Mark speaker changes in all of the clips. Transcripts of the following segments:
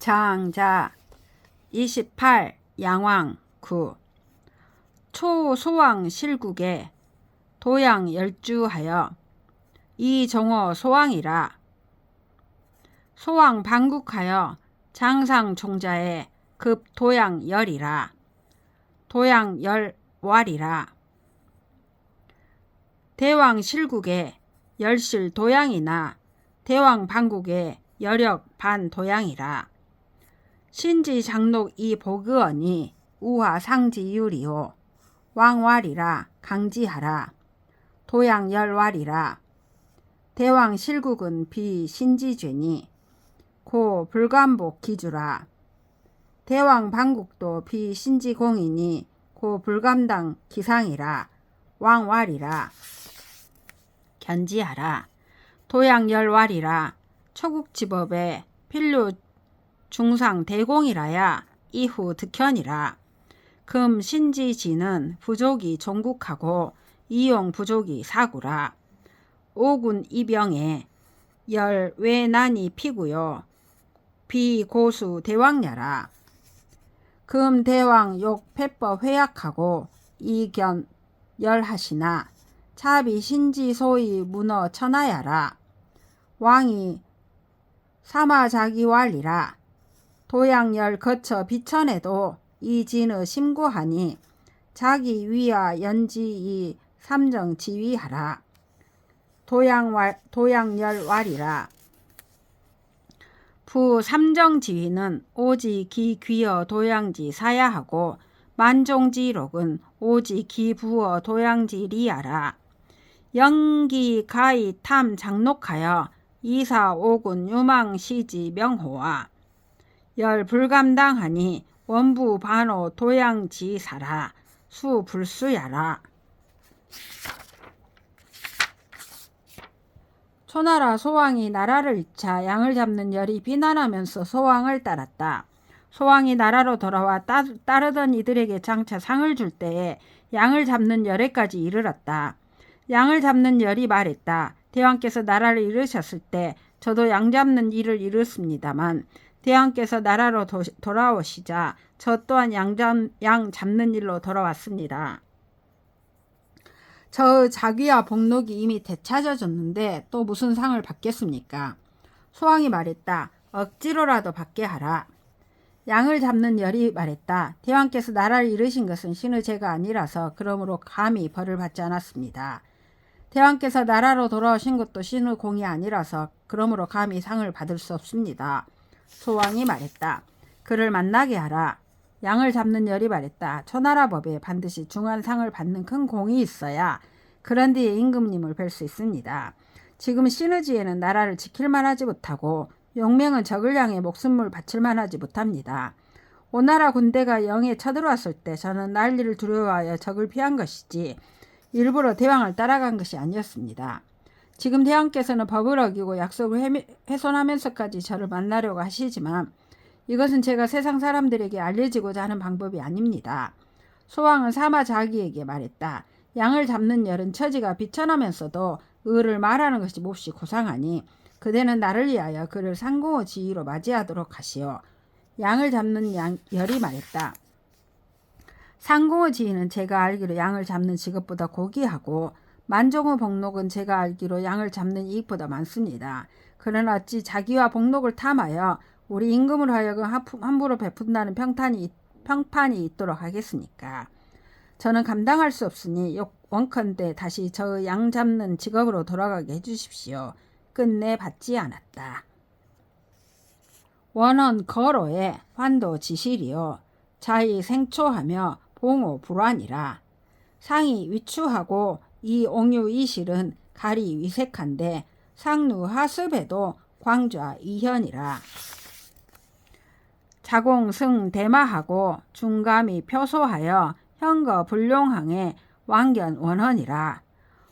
Speaker 1: 장자 28 양왕 9 초소왕 실국에 도양 열주하여 이종호 소왕이라. 소왕 방국하여 장상 종자에 급 도양 열이라. 도양 열왈이라. 대왕 실국에 열실 도양이나 대왕 방국에 여력 반 도양이라. 신지 장록 이 보그언이 우화 상지 유리오. 왕왈이라 강지하라. 도양 열왈이라. 대왕 실국은 비 신지죄니 고 불감복 기주라. 대왕 방국도 비 신지공이니 고 불감당 기상이라. 왕왈이라. 견지하라. 도양 열왈이라. 초국지법에 필류 중상 대공이라야 이후 득현이라. 금 신지지는 부족이 종국하고 이용 부족이 사구라. 오군 이병에 열 외난이 피구요. 비고수 대왕야라. 금 대왕 욕 패법 회약하고 이견 열하시나 차비 신지 소위 문어 천하야라. 왕이 사마자기왈이라. 도양열 거쳐 비천에도 이진의 심구하니 자기 위와 연지이 삼정 지위하라. 도양열왈이라. 부 삼정지위는 오지 기귀어 도양지 사야하고 만종지록은 오지 기부어 도양지 리야라. 영기 가이 탐 장록하여 이사 오군 유망시지 명호와 열 불감당하니 원부 반호 도양지사라. 수 불수야라. 초나라 소왕이 나라를 잃자 양을 잡는 열이 비난하면서 소왕을 따랐다. 소왕이 나라로 돌아와 따르던 이들에게 장차 상을 줄 때에 양을 잡는 열에까지 이르렀다. 양을 잡는 열이 말했다. 대왕께서 나라를 잃으셨을 때 저도 양 잡는 일을 이뤘습니다만 대왕께서 나라로 돌아오시자 저 또한 양 잡는 일로 돌아왔습니다. 저 자귀와 복록이 이미 되찾아졌는데 또 무슨 상을 받겠습니까? 소왕이 말했다. 억지로라도 받게 하라. 양을 잡는 열이 말했다. 대왕께서 나라를 잃으신 것은 신의 죄가 아니라서 그러므로 감히 벌을 받지 않았습니다. 대왕께서 나라로 돌아오신 것도 신의 공이 아니라서 그러므로 감히 상을 받을 수 없습니다. 소왕이 말했다. 그를 만나게 하라. 양을 잡는 열이 말했다. 초나라 법에 반드시 중한 상을 받는 큰 공이 있어야 그런 뒤에 임금님을 뵐 수 있습니다. 지금 신의지에는 나라를 지킬 만하지 못하고 용맹은 적을 향해 목숨을 바칠 만하지 못합니다. 오나라 군대가 영에 쳐들어왔을 때 저는 난리를 두려워하여 적을 피한 것이지 일부러 대왕을 따라간 것이 아니었습니다. 지금 대왕께서는 법을 어기고 약속을 훼손하면서까지 저를 만나려고 하시지만 이것은 제가 세상 사람들에게 알려지고자 하는 방법이 아닙니다. 소왕은 사마자기에게 말했다. 양을 잡는 열은 처지가 비천하면서도 의를 말하는 것이 몹시 고상하니 그대는 나를 위하여 그를 상공의 지위로 맞이하도록 하시오. 양을 잡는 열이 말했다. 상공의 지위는 제가 알기로 양을 잡는 직업보다 고귀하고 만종의 복록은 제가 알기로 양을 잡는 이익보다 많습니다. 그러나 어찌 자기와 복록을 탐하여 우리 임금으로 하여금 함부로 베푼다는 평판이 있도록 하겠습니까? 저는 감당할 수 없으니 원컨대 다시 저의 양 잡는 직업으로 돌아가게 해주십시오. 끝내 받지 않았다. 원언 거로에 환도 지실이요. 자의 생초하며 봉호 불환이라. 상이 위추하고 이 옹유 이실은 가리 위색한데 상루 하습에도 광좌 이현이라. 자공승 대마하고 중감이 표소하여 현거 불용항에 왕견 원헌이라.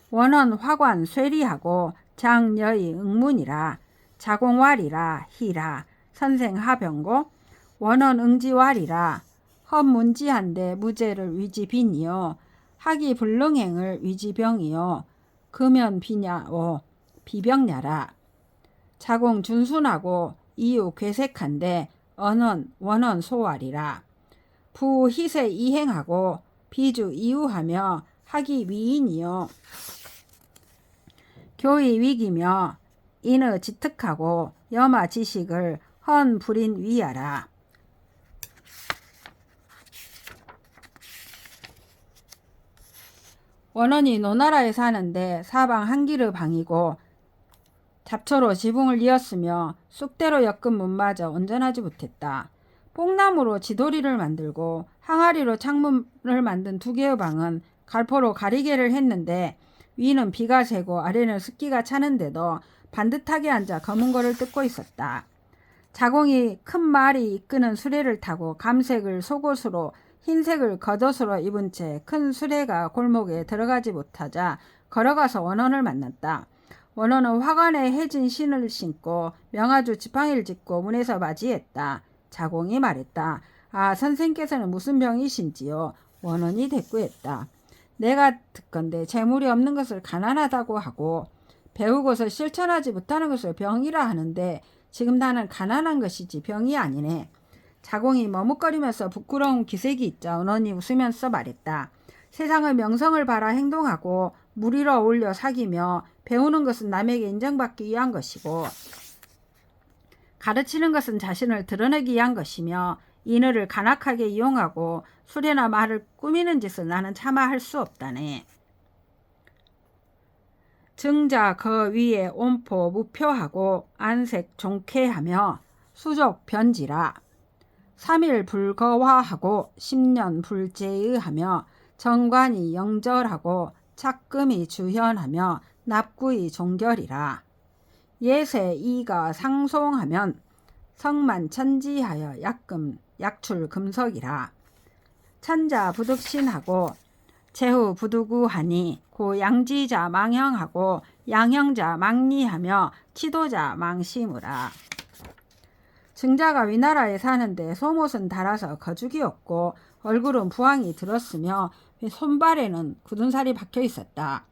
Speaker 1: 원헌 화관 쇠리하고 장여의 응문이라. 자공왈이라 희라. 선생 하병고 원헌 응지왈이라. 헛문지한데 무죄를 위지빈이요. 하기 불능행을 위지병이요. 금연 비냐오 비병냐라. 자공 준순하고 이유 괴색한데 언언 원언 소왈이라. 부희세 이행하고 비주 이우하며 하기 위인이요 교의 위기며 인의 지특하고 여마 지식을 헌 불인 위하라. 원원이 노나라에 사는데 사방 한기르 방이고 잡초로 지붕을 이었으며 쑥대로 엮은 문마저 온전하지 못했다. 뽕나무로 지도리를 만들고 항아리로 창문을 만든 두 개의 방은 갈포로 가리개를 했는데 위는 비가 새고 아래는 습기가 차는데도 반듯하게 앉아 검은 거를 뜯고 있었다. 자공이 큰 말이 이끄는 수레를 타고 감색을 속옷으로 흰색을 겉옷으로 입은 채 큰 수레가 골목에 들어가지 못하자 걸어가서 원원을 만났다. 원원은 화관에 해진 신을 신고 명아주 지팡이를 짚고 문에서 맞이했다. 자공이 말했다. 아, 선생께서는 무슨 병이신지요? 원원이 대꾸했다. 내가 듣건대 재물이 없는 것을 가난하다고 하고 배우고서 실천하지 못하는 것을 병이라 하는데 지금 나는 가난한 것이지 병이 아니네. 자공이 머뭇거리면서 부끄러운 기색이 있자 원원이 웃으면서 말했다. 세상의 명성을 바라 행동하고 무리로 어울려 사귀며 배우는 것은 남에게 인정받기 위한 것이고 가르치는 것은 자신을 드러내기 위한 것이며 인의를 간악하게 이용하고 수레나 말을 꾸미는 짓을 나는 차마 할 수 없다네. 증자 그 위에 온포 무표하고 안색 종쾌하며 수족 변지라. 3일 불거화하고 10년 불제의하며 정관이 영절하고 착금이 주현하며 납구이 종결이라. 예세 이가 상송하면 성만 천지하여 약출 금석이라. 천자 부득신하고 제후 부두구하니 고 양지자 망형하고 양형자 망리하며 치도자 망심으라. 증자가 위나라에 사는데 속옷은 달아서 거죽이 없고 얼굴은 부항이 들었으며 손발에는 굳은 살이 박혀 있었다.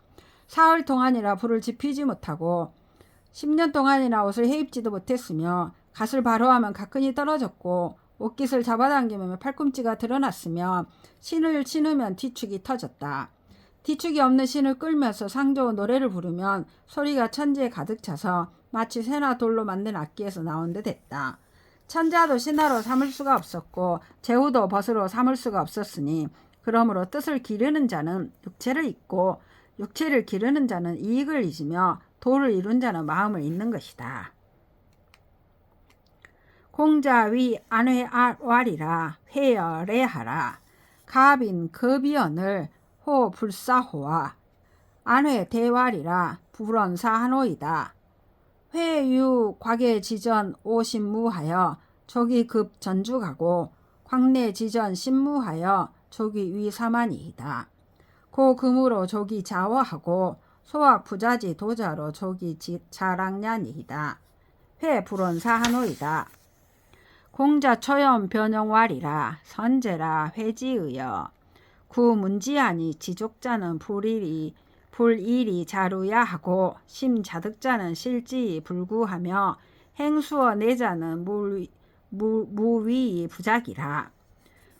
Speaker 1: 사흘 동안이나 불을 지피지 못하고 10년 동안이나 옷을 해입지도 못했으며 갓을 바로하면 가끈이 떨어졌고 옷깃을 잡아당기면 팔꿈치가 드러났으며 신을 신으면 뒤축이 터졌다. 뒤축이 없는 신을 끌면서 상 좋은 노래를 부르면 소리가 천지에 가득 차서 마치 새나 돌로 만든 악기에서 나온 듯 했다. 천자도 신하로 삼을 수가 없었고 제후도 벗으로 삼을 수가 없었으니 그러므로 뜻을 기르는 자는 육체를 잇고 육체를 기르는 자는 이익을 잊으며 도를 이룬 자는 마음을 잊는 것이다. 공자 위 안회왈이라 회열애하라. 가빈 급이언을 호 불사호와 안회 대왈이라 불언사하노이다. 회유 곽외지전 오신무하여 조기 급 전주가고 광내지전 신무하여 조기 위사만이이다. 고 금으로 조기 자워하고 소학 부자지 도자로 조기 자랑년이이다. 회 불언사하노이다. 공자 초연 변형왈이라 선제라 회지의여. 구 문지하니 지족자는 불일이 자루야 하고 심자득자는 실지이 불구하며 행수어 내자는 무위이 부작이라.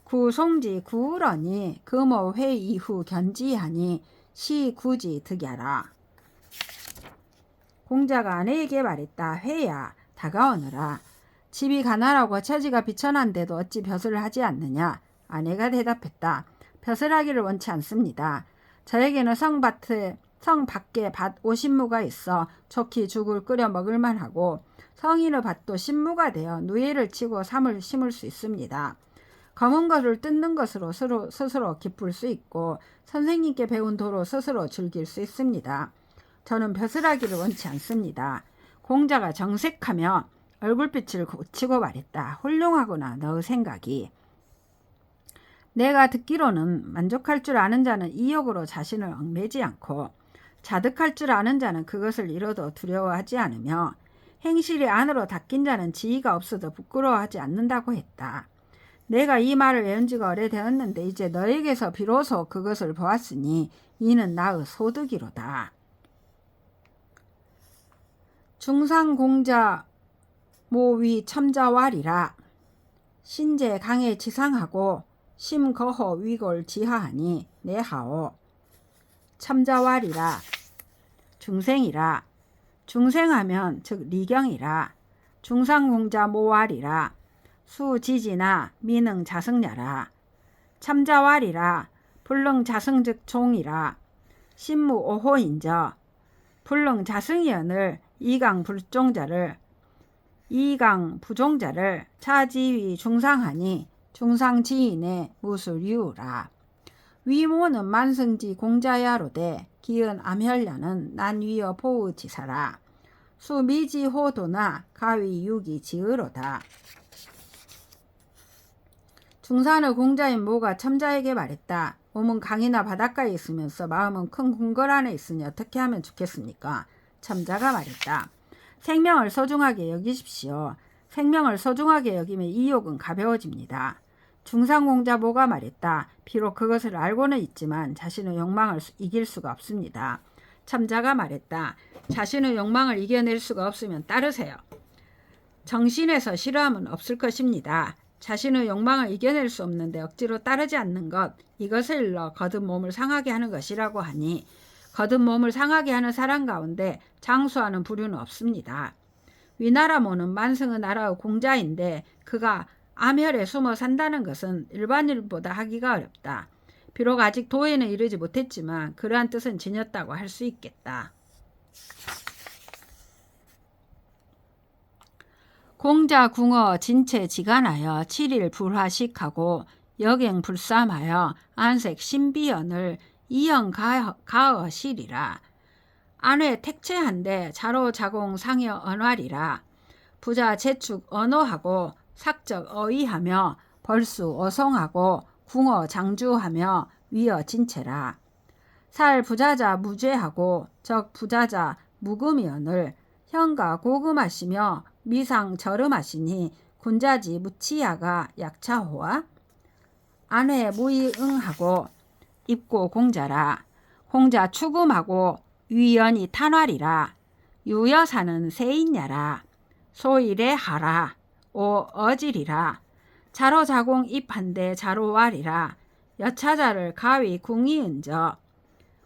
Speaker 1: 구송지 구으러니 금오 회 이후 견지하니 시 구지 득야라. 공자가 아내에게 말했다. 회야 다가오너라. 집이 가난하고 처지가 비천한데도 어찌 벼슬을 하지 않느냐. 아내가 대답했다. 벼슬 하기를 원치 않습니다. 저에게는 성 밖에 밭 50무가 있어 좋게 죽을 끓여 먹을만 하고 성인의 밭도 10무가 되어 누에를 치고 삶을 심을 수 있습니다. 검은 것을 뜯는 것으로 스스로 기쁠 수 있고 선생님께 배운 도로 스스로 즐길 수 있습니다. 저는 벼슬하기를 원치 않습니다. 공자가 정색하며 얼굴빛을 고치고 말했다. 훌륭하구나 너의 생각이. 내가 듣기로는 만족할 줄 아는 자는 이욕으로 자신을 얽매지 않고 자득할 줄 아는 자는 그것을 잃어도 두려워하지 않으며 행실이 안으로 닦인 자는 지위가 없어도 부끄러워하지 않는다고 했다. 내가 이 말을 외운 지가 오래되었는데 이제 너에게서 비로소 그것을 보았으니 이는 나의 소득이로다. 중상공자 모위 첨자왈이라. 신제 강에 지상하고 심거허 위골 지하하니 내하오. 참자왈이라 중생이라. 중생하면 즉 리경이라. 중상공자 모왈이라. 수지지나 미능 자승야라. 참자왈이라. 불능 자승 즉 종이라. 신무 오호인저. 불능 자승이언을 이강 불종자를 이강 부종자를 차지위 중상하니 중상지인의 무술유라. 위모는 만승지 공자야로되 기은 암혈ля는 난위어 보의지사라. 수미지호도나 가위유기 지으로다. 중산의 공자인 모가 첨자에게 말했다. 몸은 강이나 바닷가에 있으면서 마음은 큰 궁궐 안에 있으니 어떻게 하면 좋겠습니까? 첨자가 말했다. 생명을 소중하게 여기십시오. 생명을 소중하게 여기면 이욕은 가벼워집니다. 중상공자 모가 말했다. 비록 그것을 알고는 있지만 자신의 욕망을 이길 수가 없습니다. 첨자가 말했다. 자신의 욕망을 이겨낼 수가 없으면 따르세요. 정신에서 싫어함은 없을 것입니다. 자신의 욕망을 이겨낼 수 없는데 억지로 따르지 않는 것, 이것을 일러 거듭 몸을 상하게 하는 것이라고 하니 거듭 몸을 상하게 하는 사람 가운데 장수하는 부류는 없습니다. 위나라모는 만승의 나라의 공자인데 그가 암혈에 숨어 산다는 것은 일반인보다 하기가 어렵다. 비록 아직 도에는 이르지 못했지만 그러한 뜻은 지녔다고 할 수 있겠다. 공자 궁어 진체 지간하여 7일 불화식하고 여갱 불삼하여 안색 신비연을 이영 가어 실이라. 안회 택체한데 자로 자공 상여 언활이라. 부자 재축 언어하고 삭적 어의하며 벌수 어성하고 궁어 장주하며 위어 진체라. 살 부자자 무죄하고 적 부자자 무금이언을 현가 고금하시며 미상 저름하시니 군자지 무치야가 약차호와. 안회 무이응하고 입고 공자라. 공자 추금하고 위연이 탄활이라. 유여사는 세인야라. 소일에 하라. 오 어질이라. 자로 자공 입한데 자로왈이라. 여차자를 가위 궁이은저.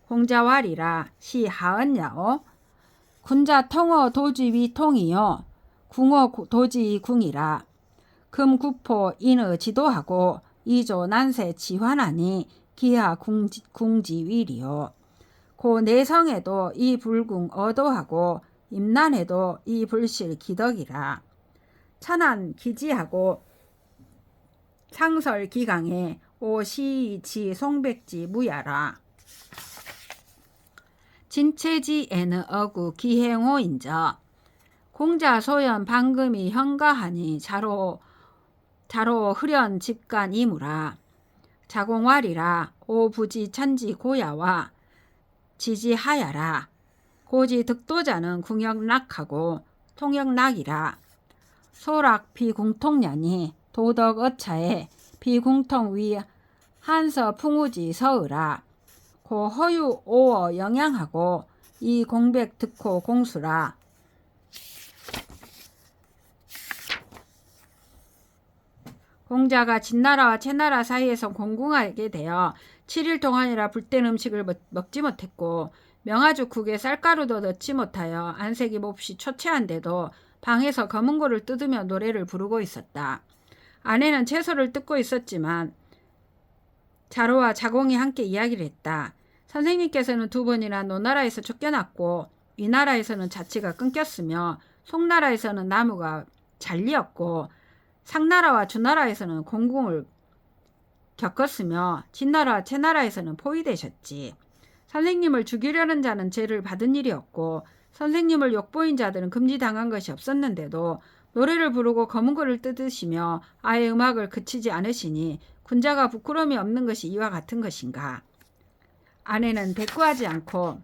Speaker 1: 공자왈이라. 시 하언야오. 군자 통어 도지 위통이요. 궁어 도지 궁이라. 금구포 인의 지도하고 이조 난세 지환하니 기하 궁지위리요. 고 내성에도 이 불궁 어도하고 임난에도 이 불실 기덕이라. 천안 기지하고 상설 기강에 오시지 송백지 무야라. 진체지에는 어구 기행호인저. 공자 소연 방금이 현가하니 자로 흐련 집간 이무라. 자공왈이라. 오부지 천지 고야와 지지하야라. 고지 득도자는 궁역락하고 통역락이라. 소락 비궁통냐니 도덕 어차에 비궁통 위 한서 풍우지 서으라. 고 허유 오어 영양하고 이 공백 득호 공수라. 공자가 진나라와 채나라 사이에서 공궁하게 되어 7일 동안이라 불된 음식을 먹지 못했고 명아죽국에 쌀가루도 넣지 못하여 안색이 몹시 초췌한데도 방에서 검은고를 뜯으며 노래를 부르고 있었다. 아내는 채소를 뜯고 있었지만 자로와 자공이 함께 이야기를 했다. 선생님께서는 두 번이나 노나라에서 쫓겨났고 위나라에서는 자취가 끊겼으며 송나라에서는 나무가 잘리었고 상나라와 주나라에서는 공궁을 겪었으며 진나라와 채나라에서는 포위되셨지. 선생님을 죽이려는 자는 죄를 받은 일이 없고 선생님을 욕보인 자들은 금지당한 것이 없었는데도 노래를 부르고 검은고를 뜯으시며 아예 음악을 그치지 않으시니 군자가 부끄러움이 없는 것이 이와 같은 것인가. 아내는 대꾸하지 않고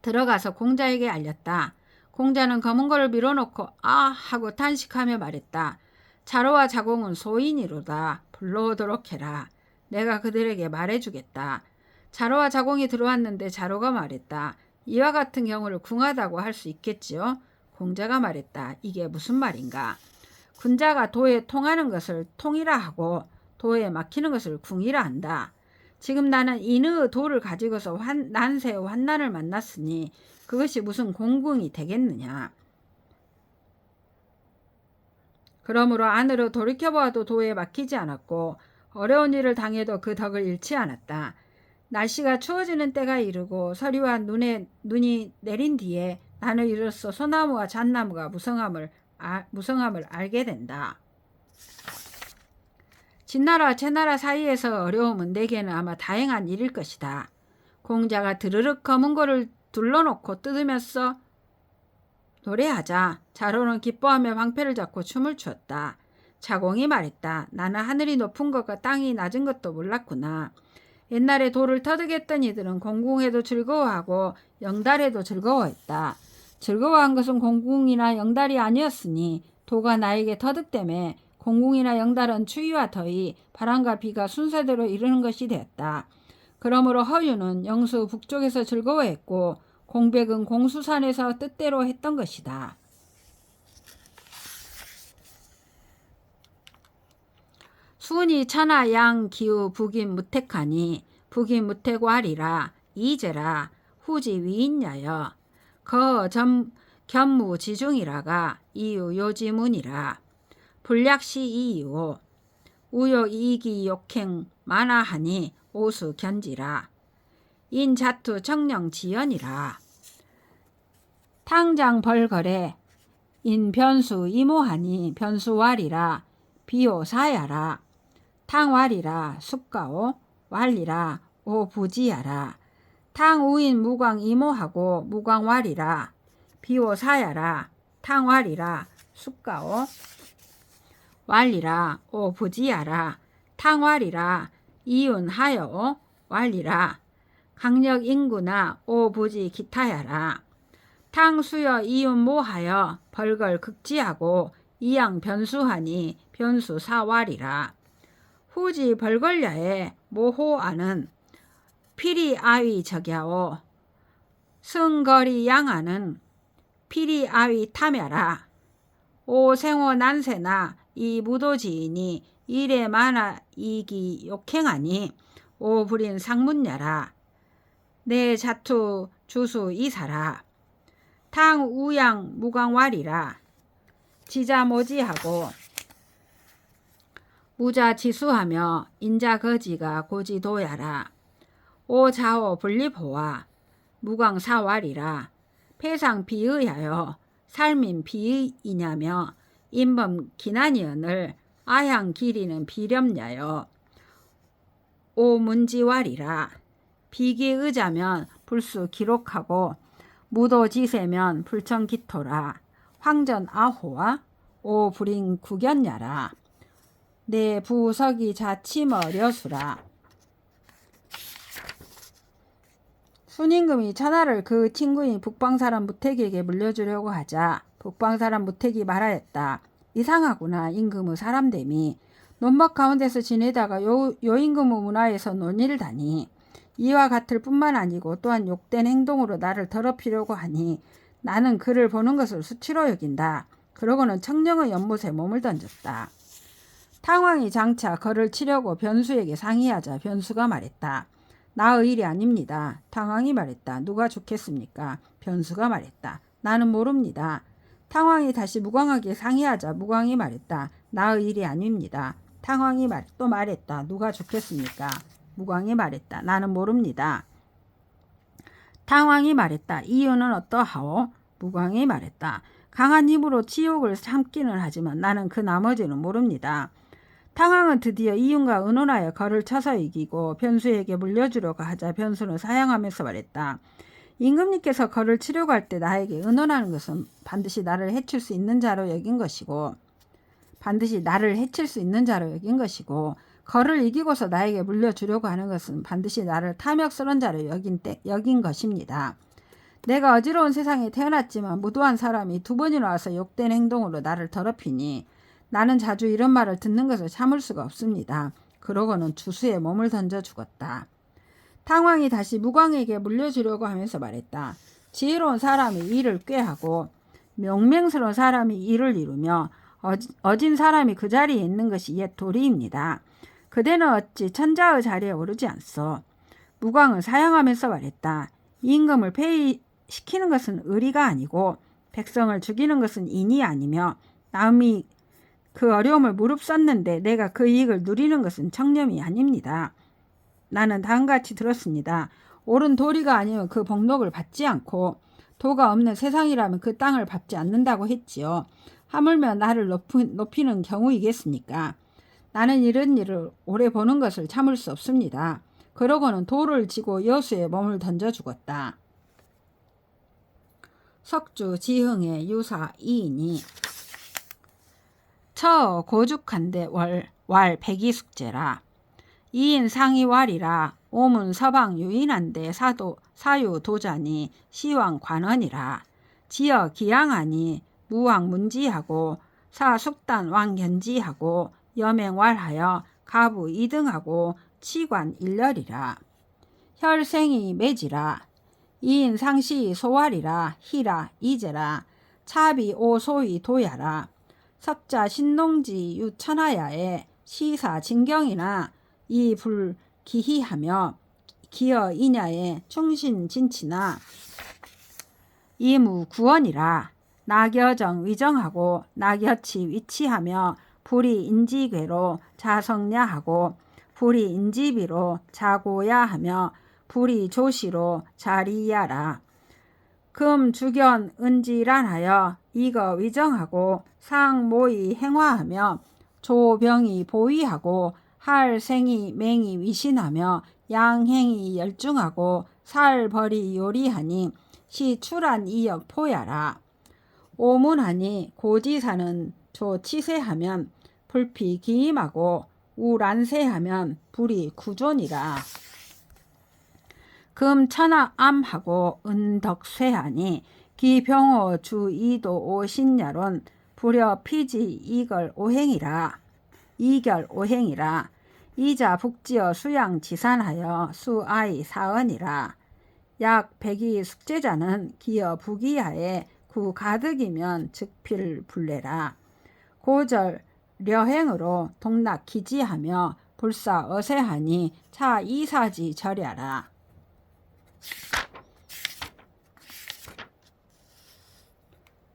Speaker 1: 들어가서 공자에게 알렸다. 공자는 검은고를 밀어놓고 아 하고 탄식하며 말했다. 자로와 자공은 소인이로다. 불러오도록 해라. 내가 그들에게 말해주겠다. 자로와 자공이 들어왔는데 자로가 말했다. 이와 같은 경우를 궁하다고 할 수 있겠지요? 공자가 말했다. 이게 무슨 말인가? 군자가 도에 통하는 것을 통이라 하고 도에 막히는 것을 궁이라 한다. 지금 나는 인의 도를 가지고서 난세의 환난을 만났으니 그것이 무슨 공궁이 되겠느냐. 그러므로 안으로 돌이켜보아도 도에 막히지 않았고 어려운 일을 당해도 그 덕을 잃지 않았다. 날씨가 추워지는 때가 이르고 서리와 눈이 내린 뒤에 나는 이로써 소나무와 잣나무가 무성함을 알게 된다. 진나라와 채나라 사이에서 어려움은 내게는 아마 다행한 일일 것이다. 공자가 드르륵 검은 고를 둘러놓고 뜯으면서 노래하자 자로는 기뻐하며 방패를 잡고 춤을 추었다. 자공이 말했다. 나는 하늘이 높은 것과 땅이 낮은 것도 몰랐구나. 옛날에 돌을 터득했던 이들은 공궁에도 즐거워하고 영달에도 즐거워했다. 즐거워한 것은 공궁이나 영달이 아니었으니 도가 나에게 터득되매 공궁이나 영달은 추위와 더위, 바람과 비가 순서대로 이르는 것이 되었다. 그러므로 허유는 영수 북쪽에서 즐거워했고 공백은 공수산에서 뜻대로 했던 것이다. 순이 천하 양 기후 북인 무택하니 북인 무택활이라 이제라 후지 위인야여 거 견무 지중이라가 이유 요지문이라 불약시 이유 우욕 이기 욕행 만화하니 오수 견지라 인자투 청령 지연이라 탕장 벌거래 인변수 이모하니 변수왈이라 비오사야라 탕왈이라 숙가오 왈이라 오부지야라 탕우인 무광 이모하고 무광왈이라 비오사야라 탕왈이라 숙가오 왈이라 오부지야라 탕왈이라 이윤하여 왈이라 강력 인구나 오부지 기타야라 탕수여 이윤모하여 벌걸 극지하고 이양 변수하니 변수 사왈이라 후지 벌걸야에 모호아는 피리 아위 적야오 승거리 양아는 피리 아위 탐야라 오생호 난세나 이 무도지이니 이래 많아 이기 욕행하니 오불인 상문야라 내 자투 주수 이사라 탕 우양 무광왈이라 지자모지하고 무자지수하며 인자거지가 고지도야라 오자오 분립호와 무광사왈이라 폐상 비의하여 삶인 비의이냐며 인범 기난이언을 아향 기리는 비렴야여 오문지왈이라 비기의자면 불수 기록하고 무도지세면 불청기토라 황전 아호와 오불인 구견야라 내 부석이 자치머려수라 순임금이 천하를 그 친구인 북방사람 무택에게 물려주려고 하자 북방사람 무택이 말하였다. 이상하구나. 임금의 사람됨이 논박 가운데서 지내다가 요임금의 문화에서 논의를 다니 이와 같을 뿐만 아니고 또한 욕된 행동으로 나를 더럽히려고 하니 나는 그를 보는 것을 수치로 여긴다. 그러고는 청령의 연못에 몸을 던졌다. 탕왕이 장차 그를 치려고 변수에게 상의하자 변수가 말했다. 나의 일이 아닙니다. 탕왕이 말했다. 누가 좋겠습니까? 변수가 말했다. 나는 모릅니다. 탕왕이 다시 무광에게 상의하자 무광이 말했다. 나의 일이 아닙니다. 탕왕이 또 말했다. 누가 좋겠습니까? 무광이 말했다. 나는 모릅니다. 탕왕이 말했다. 이유는 어떠하오? 무광이 말했다. 강한 힘으로 치욕을 참기는 하지만 나는 그 나머지는 모릅니다. 탕왕은 드디어 이윤과 의논하여 거를 쳐서 이기고 변수에게 물려주려고 하자 변수는 사양하면서 말했다. 임금님께서 거를 치려고 할 때 나에게 의논하는 것은 반드시 나를 해칠 수 있는 자로 여긴 것이고 거를 이기고서 나에게 물려주려고 하는 것은 반드시 나를 탐욕스러운 자로 여긴 것입니다. 내가 어지러운 세상에 태어났지만 무도한 사람이 두 번이나 와서 욕된 행동으로 나를 더럽히니 나는 자주 이런 말을 듣는 것을 참을 수가 없습니다. 그러고는 주수에 몸을 던져 죽었다. 탕왕이 다시 무광에게 물려주려고 하면서 말했다. 지혜로운 사람이 일을 꾀하고 명맹스러운 사람이 일을 이루며 어진 사람이 그 자리에 있는 것이 옛 도리입니다. 그대는 어찌 천자의 자리에 오르지 않소. 무광은 사양하면서 말했다. 임금을 폐위시키는 것은 의리가 아니고 백성을 죽이는 것은 인이 아니며 남이 그 어려움을 무릅썼는데 내가 그 이익을 누리는 것은 청렴이 아닙니다. 나는 다음같이 들었습니다. 옳은 도리가 아니면 그 복록을 받지 않고 도가 없는 세상이라면 그 땅을 밟지 않는다고 했지요. 하물며 나를 높이는 경우이겠습니까? 나는 이런 일을 오래 보는 것을 참을 수 없습니다. 그러고는 돌을 지고 여수에 몸을 던져 죽었다. 석주 지흥의 유사 이인이 처 고죽한데 왈 백이숙제라. 이인 상이왈이라. 오문 서방 유인한데 사유 도자니 시왕 관원이라. 지어 기양하니 무왕 문지하고 사숙단 왕견지하고 여맹왈하여 가부 2등하고 치관 1렬이라. 혈생이 매지라. 이인 상시 소왈이라. 희라 이제라. 차비 오소이 도야라. 섭자 신농지 유천하야에 시사 진경이나 이불 기희하며 기어 이냐에 충신 진치나 이무 구원이라. 낙여정 위정하고 낙여치 위치하며 불이 인지괴로 자성야하고 불이 인지비로 자고야하며 불이 조시로 자리야라. 금 주견 은지란하여 이거 위정하고 상모이 행화하며 조병이 보위하고 할생이 맹이 위신하며 양행이 열중하고 살벌이 요리하니 시출한 이역 포야라. 오문하니 고지사는 조치세하면 불피 기임하고 우란세하면 불이 구존이라. 금천하암하고 은덕쇠하니 기병호 주이도 오신야론 불여 피지 이걸 오행이라. 이결 오행이라. 이자 북지어 수양 지산하여 수아이 사언이라. 약 백이 숙제자는 기어 부기하에 구 가득이면 즉필 불례라. 고절 려행으로 동락 기지하며 불사 어세하니 차 이사지 절야라.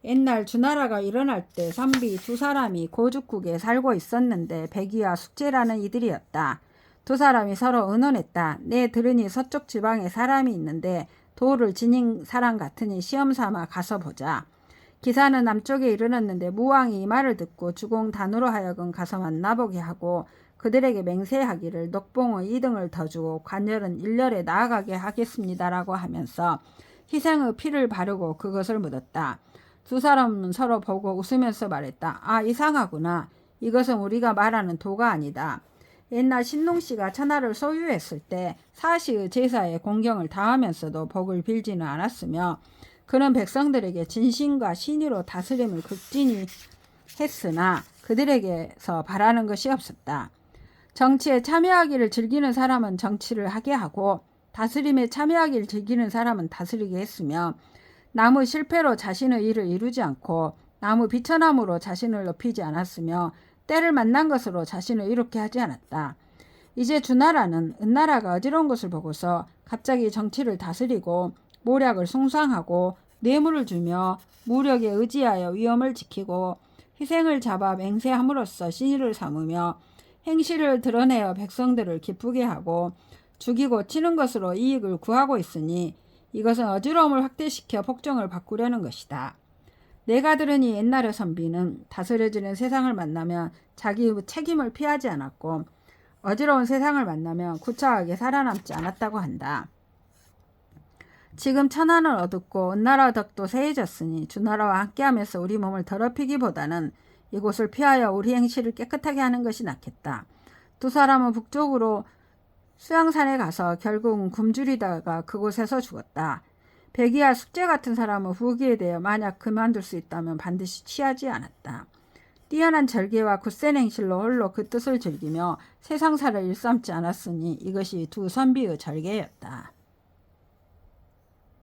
Speaker 1: 옛날 주나라가 일어날 때 선비 두 사람이 고죽국에 살고 있었는데 백이와 숙제라는 이들이었다. 두 사람이 서로 의논했다. 내 들으니 서쪽 지방에 사람이 있는데 도를 지닌 사람 같으니 시험삼아 가서 보자. 기사는 남쪽에 이르렀는데 무왕이 이 말을 듣고 주공단으로 하여금 가서 만나보게 하고 그들에게 맹세하기를 녹봉의 2등을 더 주고 관열은 1렬에 나아가게 하겠습니다라고 하면서 희생의 피를 바르고 그것을 묻었다. 두 사람은 서로 보고 웃으면서 말했다. 아, 이상하구나. 이것은 우리가 말하는 도가 아니다. 옛날 신농씨가 천하를 소유했을 때 사시의 제사에 공경을 다하면서도 복을 빌지는 않았으며 그는 백성들에게 진신과 신의로 다스림을 극진히 했으나 그들에게서 바라는 것이 없었다. 정치에 참여하기를 즐기는 사람은 정치를 하게 하고 다스림에 참여하기를 즐기는 사람은 다스리게 했으며 남의 실패로 자신의 일을 이루지 않고 남의 비천함으로 자신을 높이지 않았으며 때를 만난 것으로 자신을 이롭게 하지 않았다. 이제 주나라는 은나라가 어지러운 것을 보고서 갑자기 정치를 다스리고 모략을 숭상하고 뇌물을 주며 무력에 의지하여 위엄을 지키고 희생을 잡아 맹세함으로써 신의를 삼으며 행실을 드러내어 백성들을 기쁘게 하고 죽이고 치는 것으로 이익을 구하고 있으니 이것은 어지러움을 확대시켜 복종을 바꾸려는 것이다. 내가 들으니 옛날의 선비는 다스려지는 세상을 만나면 자기 책임을 피하지 않았고 어지러운 세상을 만나면 구차하게 살아남지 않았다고 한다. 지금 천하는 어둡고 은나라 덕도 세해졌으니 주나라와 함께하면서 우리 몸을 더럽히기보다는 이곳을 피하여 우리 행실을 깨끗하게 하는 것이 낫겠다. 두 사람은 북쪽으로 수양산에 가서 결국은 굶주리다가 그곳에서 죽었다. 백이와 숙제 같은 사람은 후기에 대해 만약 그만둘 수 있다면 반드시 취하지 않았다. 뛰어난 절개와 굳센 행실로 홀로 그 뜻을 즐기며 세상사를 일삼지 않았으니 이것이 두 선비의 절개였다.